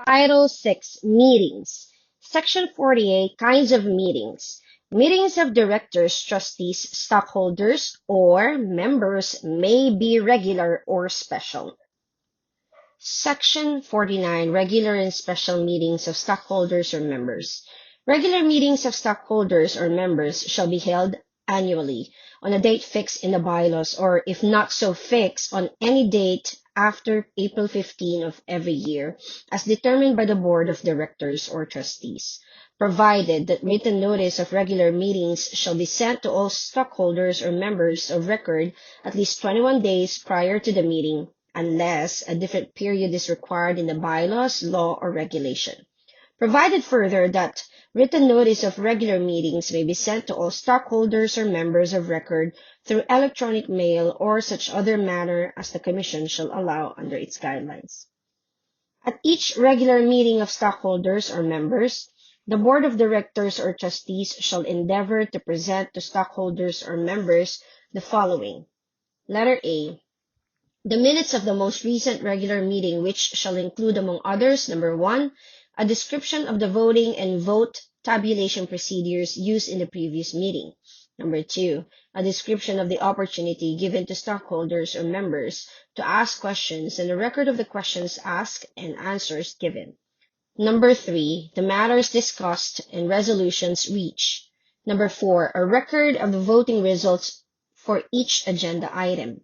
Title 6 Meetings. Section 48 Kinds of Meetings. Meetings of directors, trustees, stockholders, or members may be regular or special. Section 49 Regular and Special Meetings of Stockholders or Members. Regular meetings of stockholders or members shall be held annually on a date fixed in the bylaws, or if not so fixed, on any date after April 15 of every year, as determined by the Board of Directors or Trustees, provided that written notice of regular meetings shall be sent to all stockholders or members of record at least 21 days prior to the meeting, unless a different period is required in the bylaws, law, or regulation. Provided further that written notice of regular meetings may be sent to all stockholders or members of record through electronic mail or such other manner as the Commission shall allow under its guidelines. At each regular meeting of stockholders or members, the Board of Directors or Trustees shall endeavor to present to stockholders or members the following. Letter A. The minutes of the most recent regular meeting, which shall include, among others, number 1, a description of the voting and vote tabulation procedures used in the previous meeting. Number 2, a description of the opportunity given to stockholders or members to ask questions and a record of the questions asked and answers given. Number 3, the matters discussed and resolutions reached. Number 4, a record of the voting results for each agenda item.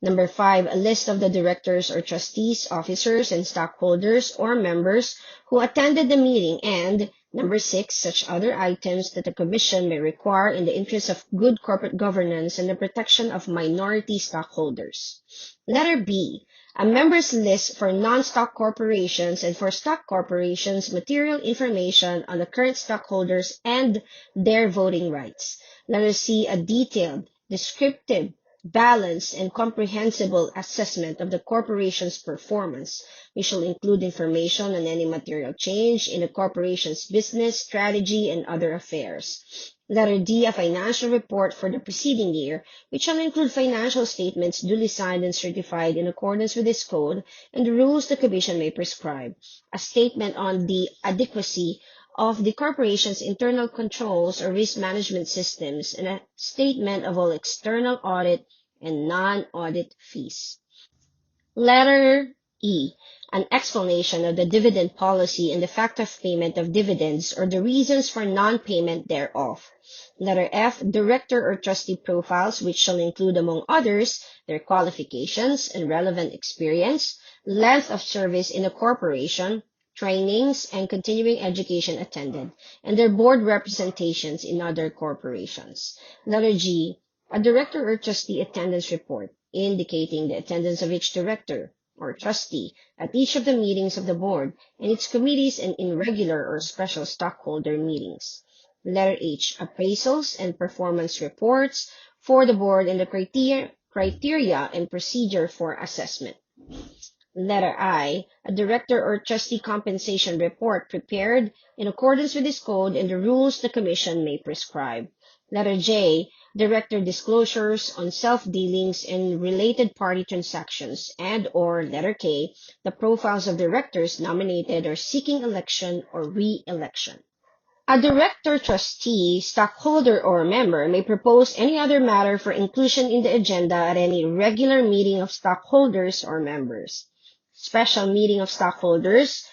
Number 5, a list of the directors or trustees, officers, and stockholders or members who attended the meeting, and number 6, such other items that the Commission may require in the interest of good corporate governance and the protection of minority stockholders. Letter B, a members list for non-stock corporations, and for stock corporations, material information on the current stockholders and their voting rights. Letter C, a detailed, descriptive, balanced, and comprehensible assessment of the corporation's performance, which shall include information on any material change in the corporation's business, strategy, and other affairs. Letter D, a financial report for the preceding year, which shall include financial statements duly signed and certified in accordance with this code and the rules the Commission may prescribe. A statement on the adequacy of the corporation's internal controls or risk management systems, and a statement of all external audit and non-audit fees. Letter E, an explanation of the dividend policy and the fact of payment of dividends or the reasons for non-payment thereof. Letter F, director or trustee profiles, which shall include, among others, their qualifications and relevant experience, length of service in a corporation, trainings, and continuing education attended, and their board representations in other corporations. Letter G, a director or trustee attendance report, indicating the attendance of each director or trustee at each of the meetings of the board and its committees and in regular or special stockholder meetings. Letter H, appraisals and performance reports for the board and the criteria and procedure for assessment. Letter I, a director or trustee compensation report prepared in accordance with this code and the rules the Commission may prescribe. Letter J, director disclosures on self-dealings and related party transactions, and or letter K, the profiles of directors nominated or seeking election or re-election. A director, trustee, stockholder, or member may propose any other matter for inclusion in the agenda at any regular meeting of stockholders or members. Special meeting of stockholders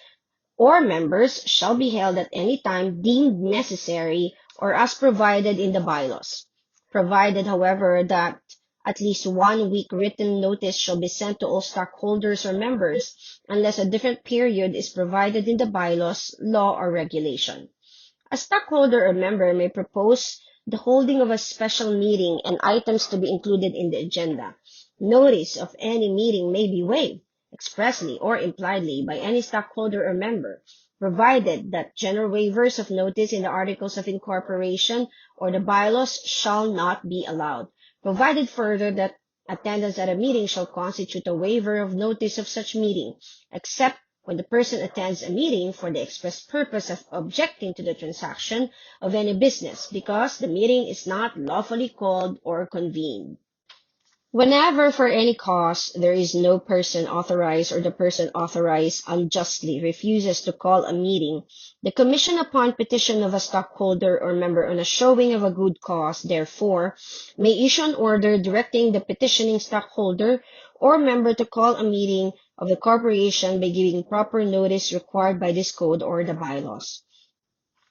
or members shall be held at any time deemed necessary or as provided in the bylaws, provided, however, that at least 1 week written notice shall be sent to all stockholders or members, unless a different period is provided in the bylaws, law, or regulation. A stockholder or member may propose the holding of a special meeting and items to be included in the agenda. Notice of any meeting may be waived, expressly or impliedly, by any stockholder or member, provided that general waivers of notice in the Articles of Incorporation or the bylaws shall not be allowed, provided further that attendance at a meeting shall constitute a waiver of notice of such meeting, except when the person attends a meeting for the express purpose of objecting to the transaction of any business, because the meeting is not lawfully called or convened. Whenever for any cause there is no person authorized or the person authorized unjustly refuses to call a meeting, the Commission upon petition of a stockholder or member on a showing of a good cause, therefore, may issue an order directing the petitioning stockholder or member to call a meeting of the corporation by giving proper notice required by this code or the bylaws.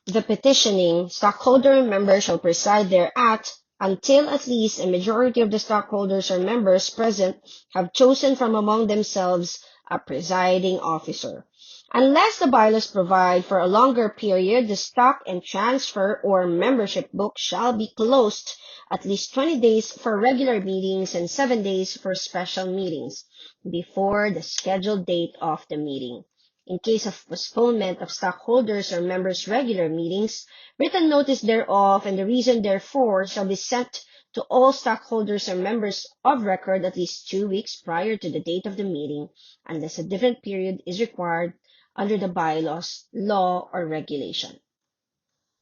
The petitioning stockholder member shall preside thereat until at least a majority of the stockholders or members present have chosen from among themselves a presiding officer. Unless the bylaws provide for a longer period, the stock and transfer or membership book shall be closed at least 20 days for regular meetings and 7 days for special meetings before the scheduled date of the meeting. In case of postponement of stockholders or members' regular meetings, written notice thereof and the reason therefor shall be sent to all stockholders or members of record at least 2 weeks prior to the date of the meeting, unless a different period is required under the bylaws, law, or regulation.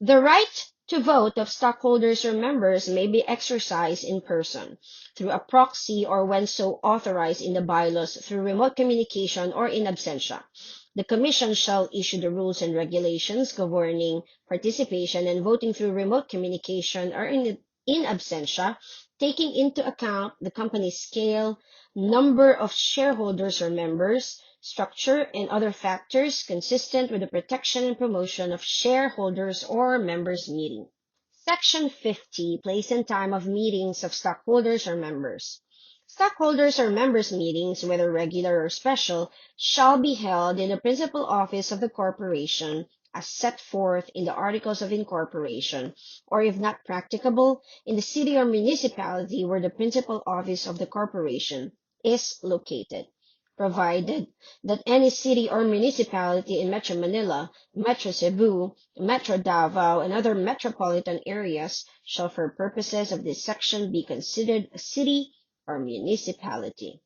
The right to vote of stockholders or members may be exercised in person, through a proxy, or when so authorized in the bylaws, through remote communication or in absentia. The Commission shall issue the rules and regulations governing participation and voting through remote communication or in absentia, taking into account the company's scale, number of shareholders or members, structure, and other factors consistent with the protection and promotion of shareholders or members' meeting. Section 50, place and time of meetings of stockholders or members. Stockholders or members' meetings, whether regular or special, shall be held in the principal office of the corporation as set forth in the Articles of Incorporation, or if not practicable, in the city or municipality where the principal office of the corporation is located, provided that any city or municipality in Metro Manila, Metro Cebu, Metro Davao, and other metropolitan areas shall for purposes of this section be considered a city or municipality.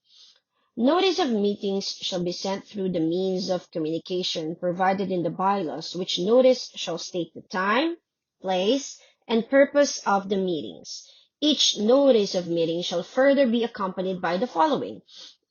Notice of meetings shall be sent through the means of communication provided in the bylaws, which notice shall state the time, place, and purpose of the meetings. Each notice of meeting shall further be accompanied by the following: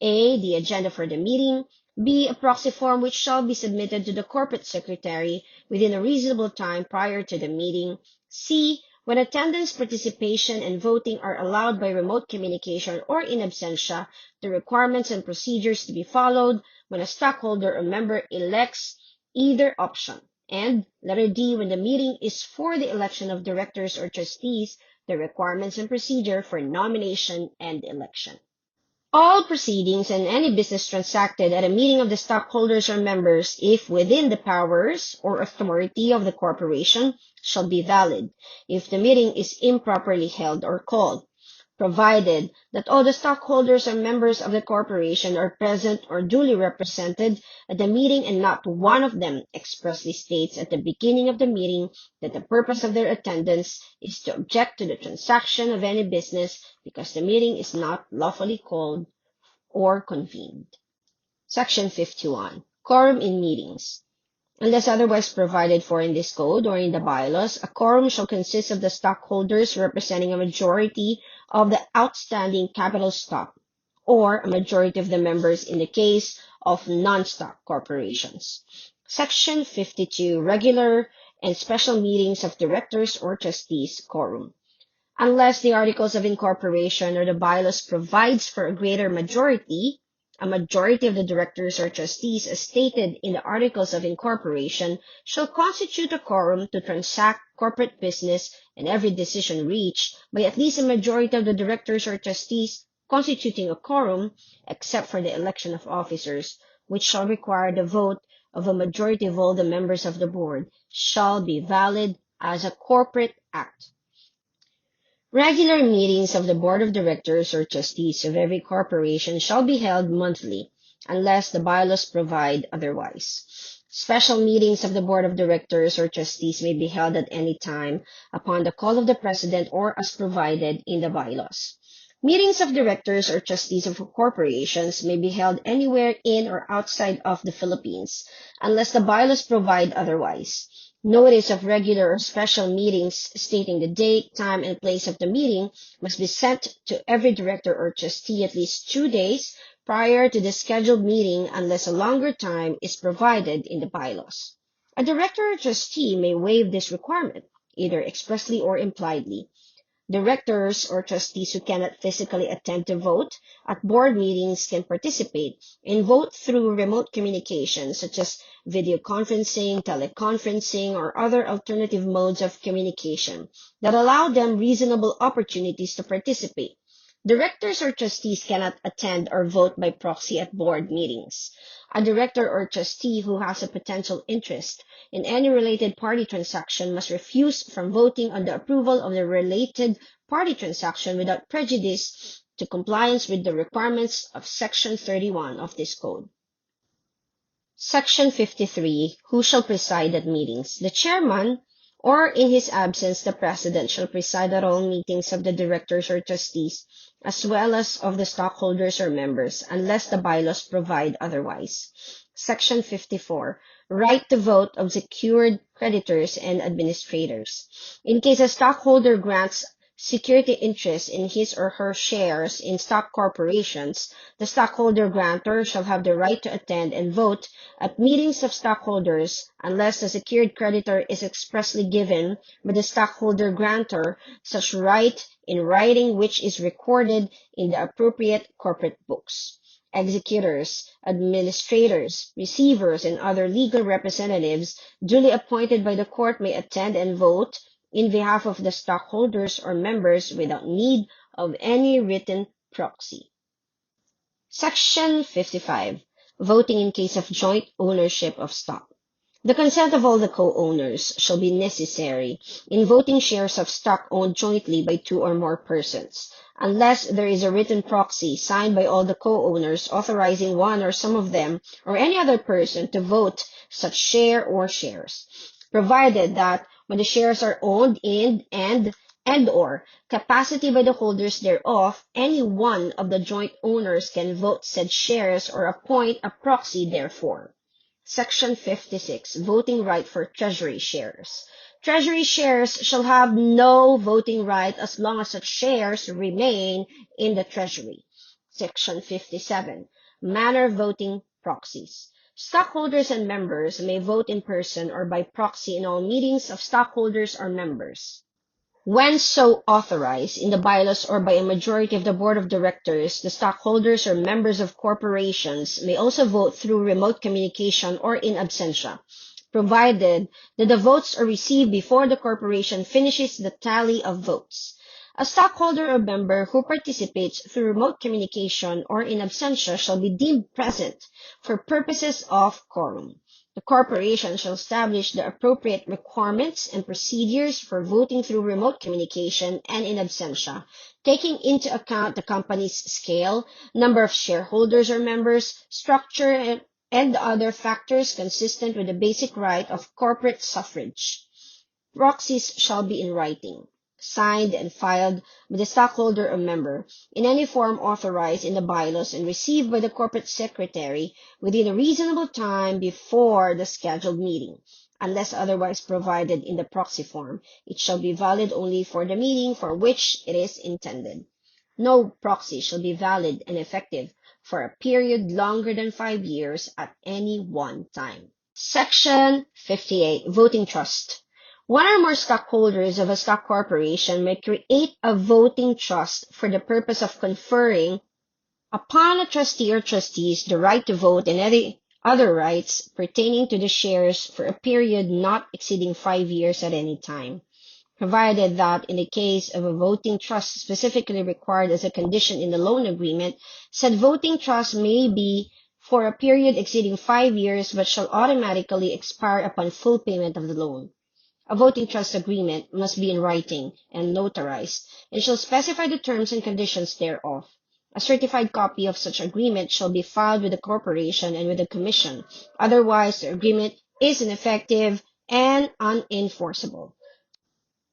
A. The agenda for the meeting. B. A proxy form which shall be submitted to the corporate secretary within a reasonable time prior to the meeting. C. When attendance, participation, and voting are allowed by remote communication or in absentia, the requirements and procedures to be followed when a stockholder or member elects either option. And letter D, when the meeting is for the election of directors or trustees, the requirements and procedure for nomination and election. All proceedings and any business transacted at a meeting of the stockholders or members, if within the powers or authority of the corporation, shall be valid, if the meeting is improperly held or called, provided that all the stockholders or members of the corporation are present or duly represented at the meeting and not one of them expressly states at the beginning of the meeting that the purpose of their attendance is to object to the transaction of any business because the meeting is not lawfully called or convened. Section 51. Quorum in meetings. Unless otherwise provided for in this code or in the bylaws, a quorum shall consist of the stockholders representing a majority of the outstanding capital stock, or a majority of the members in the case of non-stock corporations. Section 52. Regular and special meetings of directors or trustees quorum. Unless the Articles of Incorporation or the bylaws provides for a greater majority, a majority of the directors or trustees, as stated in the Articles of Incorporation, shall constitute a quorum to transact corporate business, and every decision reached by at least a majority of the directors or trustees constituting a quorum, except for the election of officers, which shall require the vote of a majority of all the members of the board, shall be valid as a corporate act. Regular meetings of the board of directors or trustees of every corporation shall be held monthly, unless the bylaws provide otherwise. Special meetings of the board of directors or trustees may be held at any time upon the call of the president or as provided in the bylaws. Meetings of directors or trustees of corporations may be held anywhere in or outside of the Philippines, unless the bylaws provide otherwise. Notice of regular or special meetings stating the date, time, and place of the meeting must be sent to every director or trustee at least 2 days prior to the scheduled meeting unless a longer time is provided in the bylaws. A director or trustee may waive this requirement, either expressly or impliedly. Directors or trustees who cannot physically attend to vote at board meetings can participate and vote through remote communication, such as video conferencing, teleconferencing, or other alternative modes of communication that allow them reasonable opportunities to participate. Directors or trustees cannot attend or vote by proxy at board meetings. A director or trustee who has a potential interest in any related party transaction must refuse from voting on the approval of the related party transaction without prejudice to compliance with the requirements of Section 31 of this code. Section 53. Who shall preside at meetings? The chairman, or in his absence, the president, shall preside at all meetings of the directors or trustees, as well as of the stockholders or members, unless the bylaws provide otherwise. Section 54. Right to vote of secured creditors and administrators. In case a stockholder grants security interest in his or her shares in stock corporations, the stockholder grantor shall have the right to attend and vote at meetings of stockholders unless the secured creditor is expressly given by the stockholder grantor such right in writing, which is recorded in the appropriate corporate books. Executors, administrators, receivers, and other legal representatives duly appointed by the court may attend and vote in behalf of the stockholders or members without need of any written proxy. Section 55. Voting in case of joint ownership of stock. The consent of all the co-owners shall be necessary in voting shares of stock owned jointly by two or more persons, unless there is a written proxy signed by all the co-owners authorizing one or some of them or any other person to vote such share or shares, provided that when the shares are owned in and/or capacity by the holders thereof, any one of the joint owners can vote said shares or appoint a proxy therefor. Section 56. Voting right for treasury shares. Treasury shares shall have no voting right as long as such shares remain in the treasury. Section 57. Manner of voting proxies. Stockholders and members may vote in person or by proxy in all meetings of stockholders or members. When so authorized in the bylaws or by a majority of the board of directors, the stockholders or members of corporations may also vote through remote communication or in absentia, provided that the votes are received before the corporation finishes the tally of votes. A stockholder or member who participates through remote communication or in absentia shall be deemed present for purposes of quorum. The corporation shall establish the appropriate requirements and procedures for voting through remote communication and in absentia, taking into account the company's scale, number of shareholders or members, structure, and other factors consistent with the basic right of corporate suffrage. Proxies shall be in writing, signed and filed by the stockholder or member in any form authorized in the bylaws and received by the corporate secretary within a reasonable time before the scheduled meeting. Unless otherwise provided in the proxy form, it shall be valid only for the meeting for which it is intended. No proxy shall be valid and effective for a period longer than 5 years at any one time. Section 58. Voting Trust. One or more stockholders of a stock corporation may create a voting trust for the purpose of conferring upon a trustee or trustees the right to vote and any other rights pertaining to the shares for a period not exceeding 5 years at any time, provided that in the case of a voting trust specifically required as a condition in the loan agreement, said voting trust may be for a period exceeding 5 years but shall automatically expire upon full payment of the loan. A voting trust agreement must be in writing and notarized, and shall specify the terms and conditions thereof. A certified copy of such agreement shall be filed with the corporation and with the commission. Otherwise, the agreement is ineffective and unenforceable.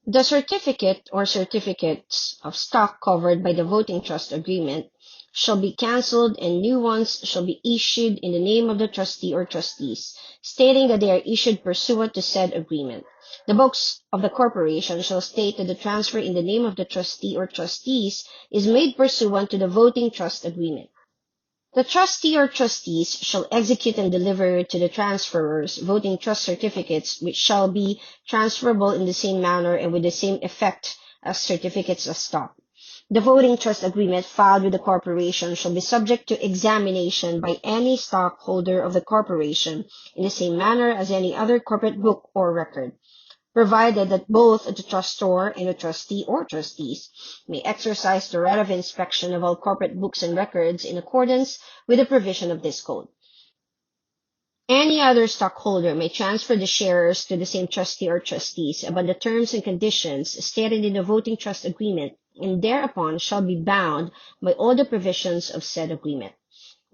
The certificate or certificates of stock covered by the voting trust agreement shall be cancelled and new ones shall be issued in the name of the trustee or trustees, stating that they are issued pursuant to said agreement. The books of the corporation shall state that the transfer in the name of the trustee or trustees is made pursuant to the voting trust agreement. The trustee or trustees shall execute and deliver to the transferors voting trust certificates which shall be transferable in the same manner and with the same effect as certificates of stock. The voting trust agreement filed with the corporation shall be subject to examination by any stockholder of the corporation in the same manner as any other corporate book or record, provided that both the trustor and the trustee or trustees may exercise the right of inspection of all corporate books and records in accordance with the provision of this code. Any other stockholder may transfer the shares to the same trustee or trustees upon the terms and conditions stated in the voting trust agreement, and thereupon shall be bound by all the provisions of said agreement.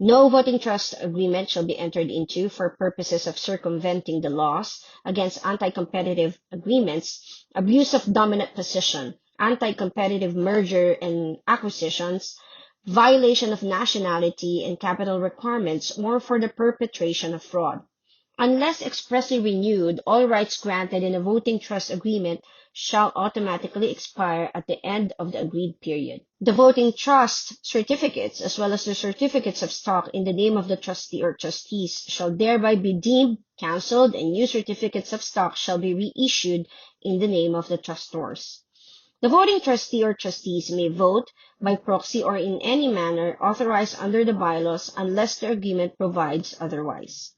No voting trust agreement shall be entered into for purposes of circumventing the laws against anti-competitive agreements, abuse of dominant position, anti-competitive merger and acquisitions, violation of nationality and capital requirements, or for the perpetration of fraud. Unless expressly renewed, all rights granted in a voting trust agreement shall automatically expire at the end of the agreed period. The voting trust certificates, as well as the certificates of stock in the name of the trustee or trustees, shall thereby be deemed cancelled, and new certificates of stock shall be reissued in the name of the trustors. The voting trustee or trustees may vote by proxy or in any manner authorized under the bylaws unless the agreement provides otherwise.